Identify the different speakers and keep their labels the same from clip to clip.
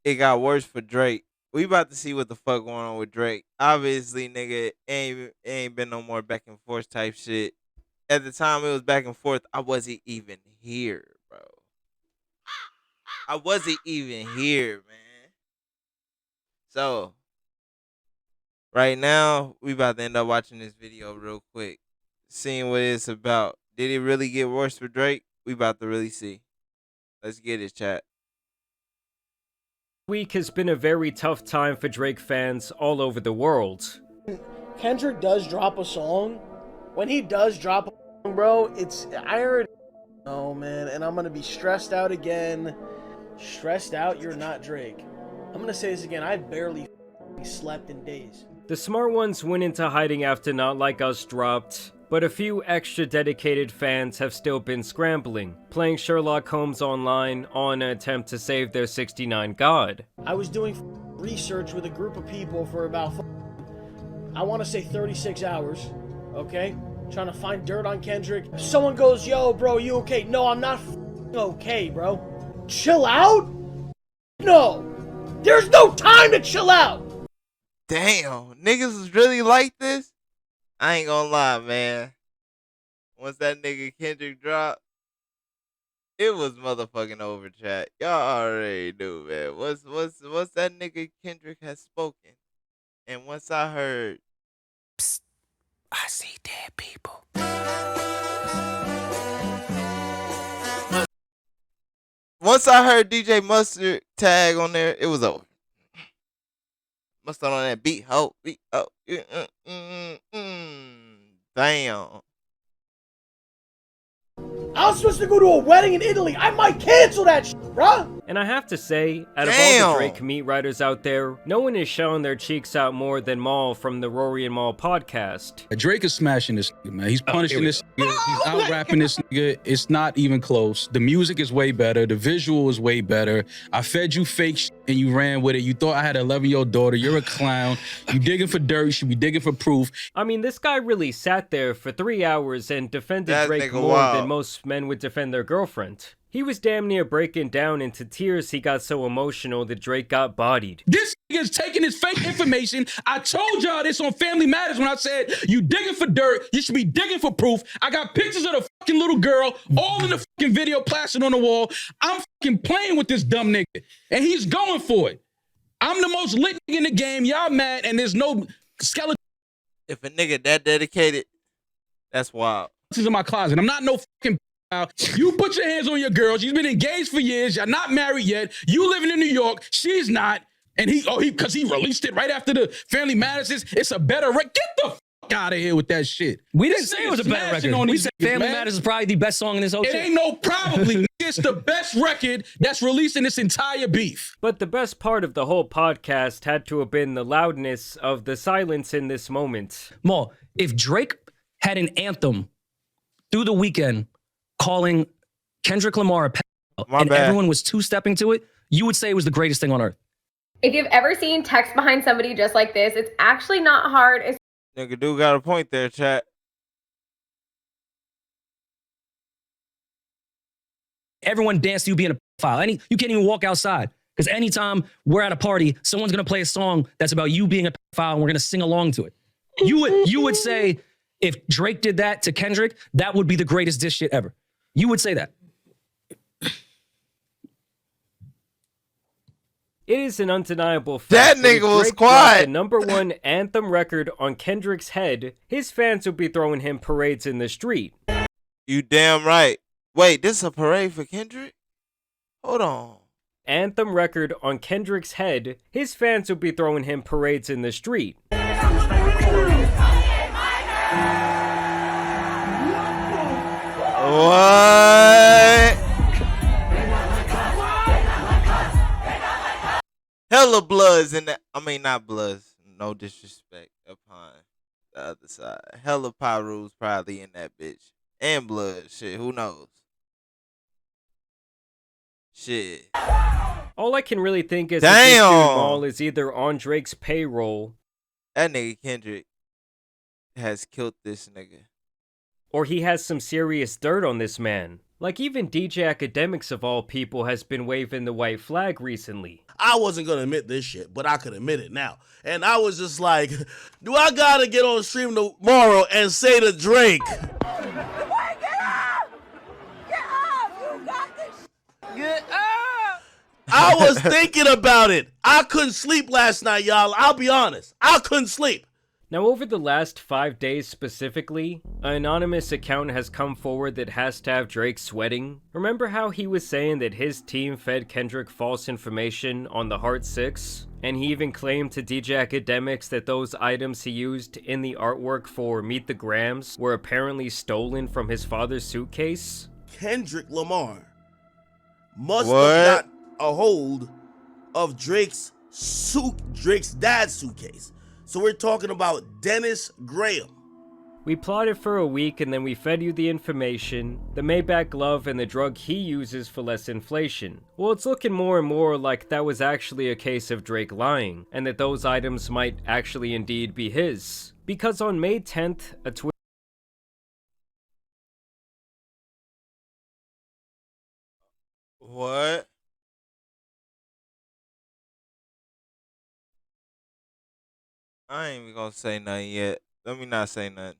Speaker 1: it got worse for Drake. We about to see what the fuck going on with Drake. Obviously, nigga, ain't been no more back and forth type shit. At the time it was back and forth, I wasn't even here, bro. I wasn't even here, man. So right now, we about to end up watching this video real quick, seeing what it's about. Did it really get worse for Drake? We about to really see. Let's get it, chat.
Speaker 2: Week has been a very tough time for Drake fans all over the world.
Speaker 3: Kendrick does drop a song. When he does drop a song, bro, I already know, man, and I'm gonna be stressed out again. Stressed out? You're not Drake. I'm gonna say this again. I barely slept in days.
Speaker 2: The smart ones went into hiding after Not Like Us dropped, but a few extra dedicated fans have still been scrambling, playing Sherlock Holmes online on an attempt to save their 69 god.
Speaker 3: I was doing research with a group of people for about, I want to say 36 hours, okay? Trying to find dirt on Kendrick. If someone goes, yo, bro, you okay? No, I'm not okay, bro. Chill out? No. There's no time to chill out.
Speaker 1: Damn, niggas is really like this? I ain't gonna lie, man. Once that nigga Kendrick dropped, it was motherfucking over, chat. Y'all already knew, man. Once that nigga Kendrick has spoken, and once I heard, psst, I see dead people. Once I heard DJ Mustard tag on there, it was over. Mustard on that beat, ho, beat, oh, damn.
Speaker 3: I was supposed to go to a wedding in Italy. I might cancel that shit, bruh.
Speaker 2: And I have to say, out of all the Drake meat writers out there, no one has shown their cheeks out more than Maul from the Rory and Maul podcast.
Speaker 4: Drake is smashing this nigga, man. He's punishing this nigga. He's out-rapping this nigga. It's not even close. The music is way better. The visual is way better. I fed you fake shit and you ran with it. You thought I had an 11-year-old daughter. You're a clown. You digging for dirt. You should be digging for proof.
Speaker 2: I mean, this guy really sat there for 3 hours and defended Drake more than most men would defend their girlfriend. He was damn near breaking down into tears. He got so emotional that Drake got bodied.
Speaker 4: This nigga's taking his fake information. I told y'all this on Family Matters when I said, you digging for dirt, you should be digging for proof. I got pictures of the fucking little girl, all in the fucking video plastered on the wall. I'm fucking playing with this dumb nigga, and he's going for it. I'm the most lit nigga in the game. Y'all mad, and there's no skeleton.
Speaker 1: If a nigga that dedicated, that's wild.
Speaker 4: This is in my closet. I'm not no fucking. You put your hands on your girl. She's been engaged for years. You're not married yet. You living in New York. She's not. And because he released it right after the Family Matters. It's a better record. Get the fuck out of here with that shit.
Speaker 5: We didn't say it was a better record. We said Family Matters is probably the best song in this whole shit.
Speaker 4: It ain't no probably. It's the best record that's released in this entire beef.
Speaker 2: But the best part of the whole podcast had to have been the loudness of the silence in this moment.
Speaker 5: Mo, if Drake had an anthem through the weekend calling Kendrick Lamar a pedophile and everyone was two-stepping to it, you would say it was the greatest thing on earth.
Speaker 6: If you've ever seen text behind somebody just like this, it's actually not hard.
Speaker 1: Nigga do got a point there, chat.
Speaker 5: Everyone danced to you being a pedophile. You can't even walk outside. Because anytime we're at a party, someone's going to play a song that's about you being a pedophile and we're going to sing along to it. You would say, if Drake did that to Kendrick, that would be the greatest diss shit ever. You would say that.
Speaker 2: It is an undeniable fact
Speaker 1: that nigga was quiet.
Speaker 2: The #1 anthem record on Kendrick's head, his fans would be throwing him parades in the street.
Speaker 1: You damn right. Wait, this is a parade for Kendrick? Hold on.
Speaker 2: Anthem record on Kendrick's head, his fans would be throwing him parades in the street.
Speaker 1: What? Hella bloods in that. I mean, not bloods. No disrespect upon the other side. Hella Pyrus probably in that bitch. And blood. Shit, who knows? Shit.
Speaker 2: All I can really think is that this dude Maul is either on Drake's payroll.
Speaker 1: That nigga Kendrick has killed this nigga.
Speaker 2: Or he has some serious dirt on this man. Like even DJ Academics of all people has been waving the white flag recently.
Speaker 7: I wasn't gonna admit this shit, but I could admit it now. And I was just like, do I gotta get on stream tomorrow and say to Drake, I was thinking about it. I couldn't sleep last night, y'all. I'll be honest. I couldn't sleep.
Speaker 2: Now, over the last 5 days specifically, an anonymous account has come forward that has to have Drake sweating. Remember how he was saying that his team fed Kendrick false information on the Heart 6? And he even claimed to DJ Academics that those items he used in the artwork for Meet the Grams were apparently stolen from his father's suitcase?
Speaker 7: Kendrick Lamar must
Speaker 1: What?
Speaker 7: have got a hold of Drake's dad's suitcase. So we're talking about Dennis Graham.
Speaker 2: We plotted for a week and then we fed you the information, the Maybach glove and the drug he uses for less inflation. Well, it's looking more and more like that was actually a case of Drake lying, and that those items might actually indeed be his. Because on May 10th, a Twitter
Speaker 1: What? I ain't even gonna say nothing yet. Let me not say nothing.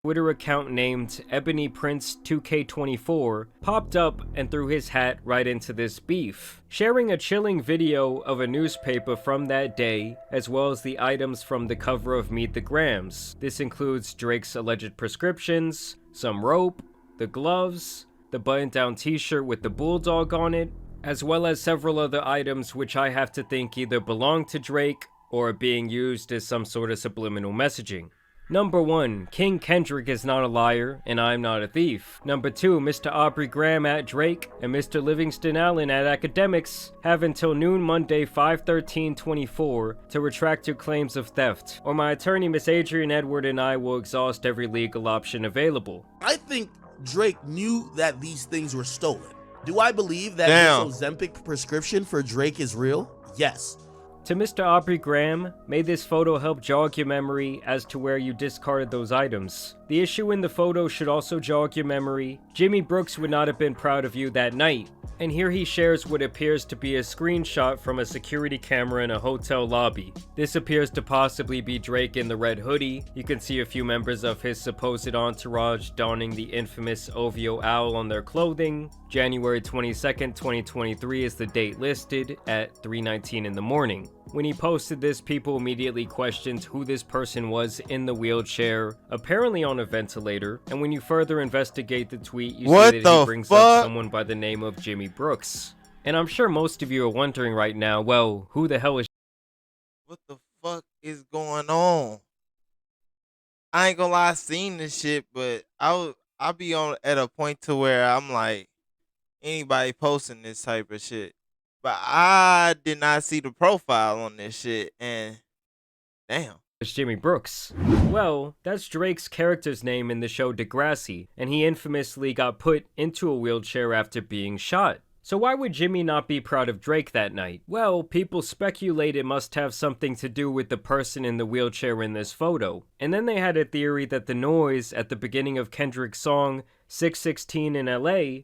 Speaker 2: Twitter account named Ebony Prince 2K24 popped up and threw his hat right into this beef, sharing a chilling video of a newspaper from that day, as well as the items from the cover of Meet the Grams. This includes Drake's alleged prescriptions, some rope, the gloves, the button-down t-shirt with the bulldog on it, as well as several other items which I have to think either belong to Drake or are being used as some sort of subliminal messaging. Number 1, King Kendrick is not a liar, and I'm not a thief. Number 2, Mr. Aubrey Graham at Drake and Mr. Livingston Allen at Academics have until noon Monday 5/13/24 to retract your claims of theft, or my attorney Miss Adrian Edward and I will exhaust every legal option available.
Speaker 7: I think Drake knew that these things were stolen. Do I believe that
Speaker 1: Damn.
Speaker 7: this Ozempic prescription for Drake is real? Yes.
Speaker 2: To Mr. Aubrey Graham, may this photo help jog your memory as to where you discarded those items. The issue in the photo should also jog your memory. Jimmy Brooks would not have been proud of you that night. And here he shares what appears to be a screenshot from a security camera in a hotel lobby. This appears to possibly be Drake in the red hoodie. You can see a few members of his supposed entourage donning the infamous OVO owl on their clothing. January 22nd, 2023 is the date listed at 3:19 in the morning. When he posted this, people immediately questioned who this person was in the wheelchair, apparently on a ventilator, and when you further investigate the tweet, you
Speaker 1: What
Speaker 2: see that
Speaker 1: the
Speaker 2: he brings
Speaker 1: fuck?
Speaker 2: up someone by the name of Jimmy Brooks. And I'm sure most of you are wondering right now, well, who the hell is
Speaker 1: What the fuck is going on? I ain't gonna lie, I seen this shit, but I'll be on at a point to where I'm like, anybody posting this type of shit. But I did not see the profile on this shit, and damn.
Speaker 2: Jimmy Brooks? Well, that's Drake's character's name in the show Degrassi, and he infamously got put into a wheelchair after being shot. So why would Jimmy not be proud of Drake that night? Well, people speculate it must have something to do with the person in the wheelchair in this photo. And then they had a theory that the noise at the beginning of Kendrick's song 616 in LA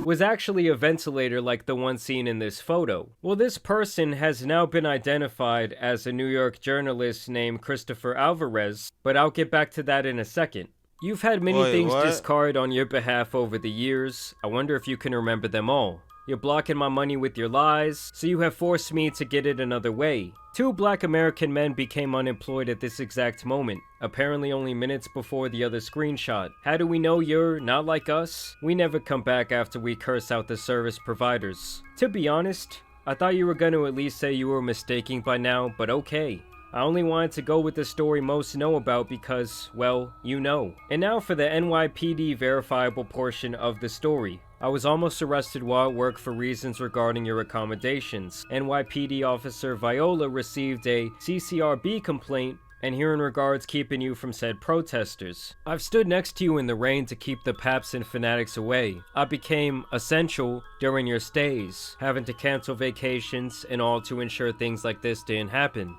Speaker 2: was actually a ventilator like the one seen in this photo. Well, this person has now been identified as a New York journalist named Christopher Alvarez, but I'll get back to that in a second. You've had many
Speaker 1: Wait,
Speaker 2: things
Speaker 1: what?
Speaker 2: discarded on your behalf over the years. I wonder if you can remember them all. You're blocking my money with your lies, so you have forced me to get it another way. 2 black American men became unemployed at this exact moment, apparently only minutes before the other screenshot. How do we know you're not like us? We never come back after we curse out the service providers. To be honest, I thought you were gonna at least say you were mistaken by now, but okay. I only wanted to go with the story most know about because, well, you know. And now for the NYPD verifiable portion of the story. I was almost arrested while at work for reasons regarding your accommodations. NYPD officer Viola received a CCRB complaint, and here in regards keeping you from said protesters. I've stood next to you in the rain to keep the paps and fanatics away. I became essential during your stays, having to cancel vacations and all to ensure things like this didn't happen.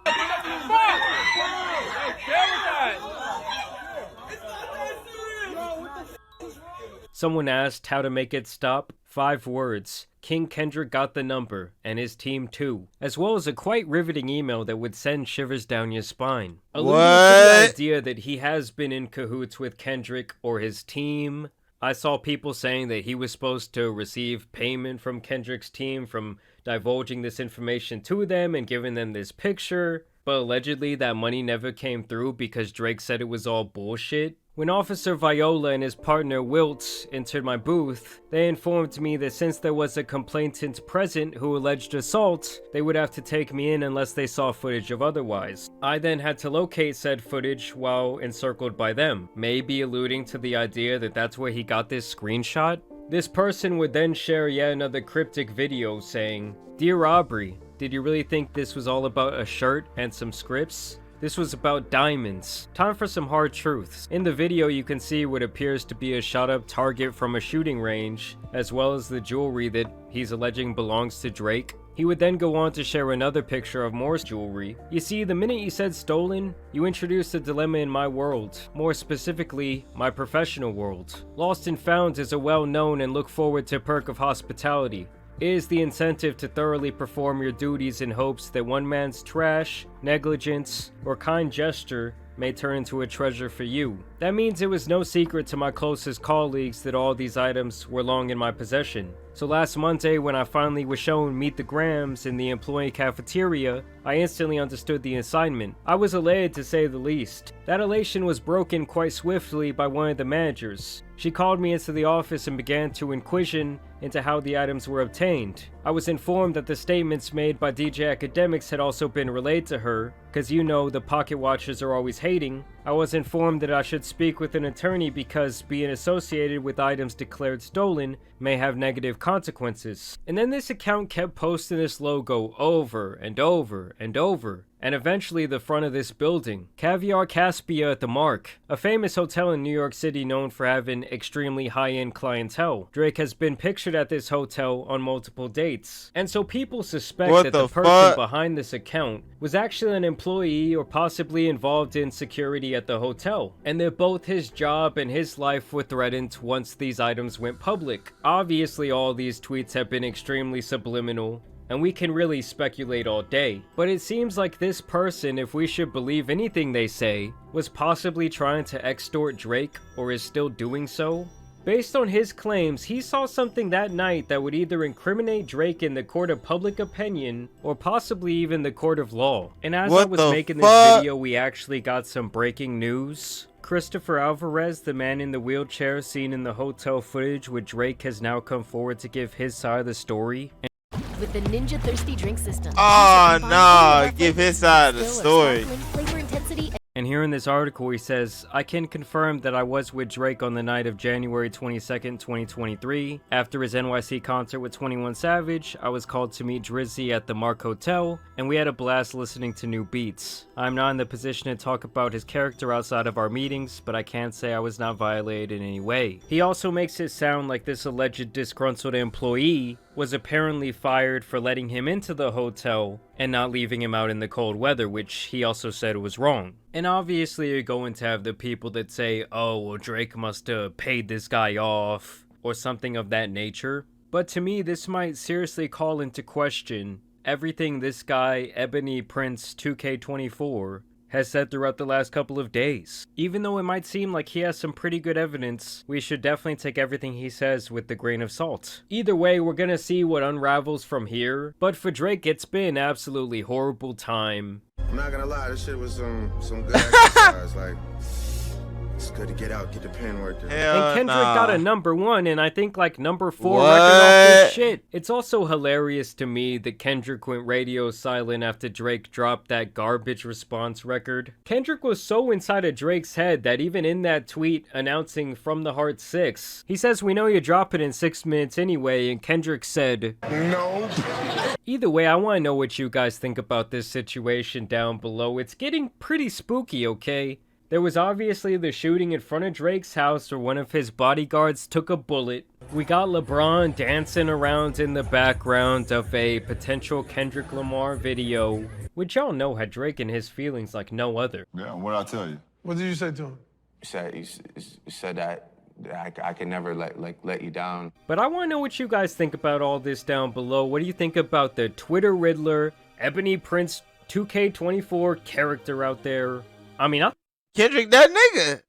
Speaker 2: Someone asked how to make it stop. 5 words. King Kendrick got the number, and his team too. As well as a quite riveting email that would send shivers down your spine. Alluding to the idea that he has been in cahoots with Kendrick or his team. I saw people saying that he was supposed to receive payment from Kendrick's team from divulging this information to them and giving them this picture. But allegedly that money never came through because Drake said it was all bullshit. When Officer Viola and his partner Wilt entered my booth, they informed me that since there was a complainant present who alleged assault, they would have to take me in unless they saw footage of otherwise. I then had to locate said footage while encircled by them, maybe alluding to the idea that that's where he got this screenshot. This person would then share yet another cryptic video saying, "Dear Aubrey, did you really think this was all about a shirt and some scripts? This was about diamonds. Time for some hard truths." In the video, you can see what appears to be a shot-up target from a shooting range, as well as the jewelry that he's alleging belongs to Drake. He would then go on to share another picture of more jewelry. You see, the minute you said stolen, you introduced a dilemma in my world, more specifically, my professional world. Lost and Found is a well-known and look forward to perk of hospitality. It is the incentive to thoroughly perform your duties in hopes that one man's trash, negligence, or kind gesture may turn into a treasure for you. That means it was no secret to my closest colleagues that all these items were long in my possession. So last Monday, when I finally was shown Meet the Grams in the employee cafeteria, I instantly understood the assignment. I was elated to say the least. That elation was broken quite swiftly by one of the managers. She called me into the office and began to inquisition into how the items were obtained. I was informed that the statements made by DJ Academics had also been relayed to her, because you know the pocket watchers are always hating. I was informed that I should speak with an attorney because being associated with items declared stolen may have negative consequences. And then this account kept posting this logo over and over and over. And eventually the front of this building, Caviar Caspia at the Mark, a famous hotel in New York City known for having extremely high-end clientele. Drake has been pictured at this hotel on multiple dates, and so people suspect that the person behind this account was actually an employee or possibly involved in security at the hotel, and that both his job and his life were threatened once these items went public. Obviously all these tweets have been extremely subliminal, and we can really speculate all day. But it seems like this person, if we should believe anything they say, was possibly trying to extort Drake, or is still doing so. Based on his claims, he saw something that night that would either incriminate Drake in the court of public opinion, or possibly even the court of law. And as I was making this video, we actually got some breaking news. Christopher Alvarez, the man in the wheelchair seen in the hotel footage with Drake, has now come forward to give his side of the story.
Speaker 8: With the Ninja Thirsty drink system.
Speaker 1: Oh no, give his side of the story.
Speaker 8: Flavor intensity.
Speaker 2: And here in this article he says, "I can confirm that I was with Drake on the night of January 22nd, 2023. After his NYC concert with 21 Savage, I was called to meet Drizzy at the Mark Hotel, and we had a blast listening to new beats. I'm not in the position to talk about his character outside of our meetings, but I can't say I was not violated in any way." He also makes it sound like this alleged disgruntled employee was apparently fired for letting him into the hotel and not leaving him out in the cold weather, which he also said was wrong. And obviously you're going to have the people that say, "Oh, well, Drake must have paid this guy off," or something of that nature. But to me, this might seriously call into question everything this guy, Ebony Prince 2K24, has said throughout the last couple of days. Even though it might seem like he has some pretty good evidence, we should definitely take everything he says with a grain of salt. Either way, we're gonna see what unravels from here, but for Drake, it's been absolutely horrible time.
Speaker 9: I'm not gonna lie, this shit was some good exercise. Like, it's good to get out, get the pen working.
Speaker 2: And Kendrick got a #1 and I think like #4 record off this shit. It's also hilarious to me that Kendrick went radio silent after Drake dropped that garbage response record. Kendrick was so inside of Drake's head that even in that tweet announcing From the Heart 6, he says, "We know you drop it in 6 minutes anyway," and Kendrick said, "No." Either way, I want to know what you guys think about this situation down below. It's getting pretty spooky, okay? There was obviously the shooting in front of Drake's house where one of his bodyguards took a bullet. We got LeBron dancing around in the background of a potential Kendrick Lamar video, which y'all know had Drake in his feelings like no other.
Speaker 10: Yeah, what'd I tell you?
Speaker 11: What did you say to him?
Speaker 10: You said that I can never let you down.
Speaker 2: But I want to know what you guys think about all this down below. What do you think about the Twitter Riddler, Ebony Prince 2K24 character out there? I mean,
Speaker 1: Kendrick, that nigga.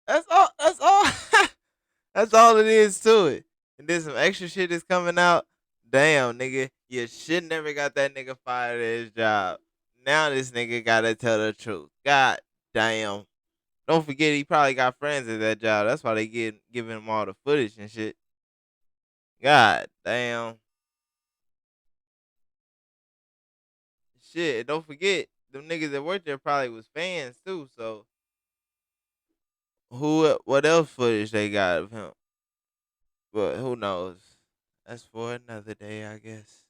Speaker 1: That's all. That's all. That's all it is to it. And then some extra shit is coming out. Damn, nigga, you should never got that nigga fired at his job. Now this nigga gotta tell the truth. God damn. Don't forget he probably got friends at that job. That's why they giving him all the footage and shit. God damn. Shit, don't forget them niggas that worked there probably was fans too. So what else footage they got of him? But who knows? That's for another day, I guess.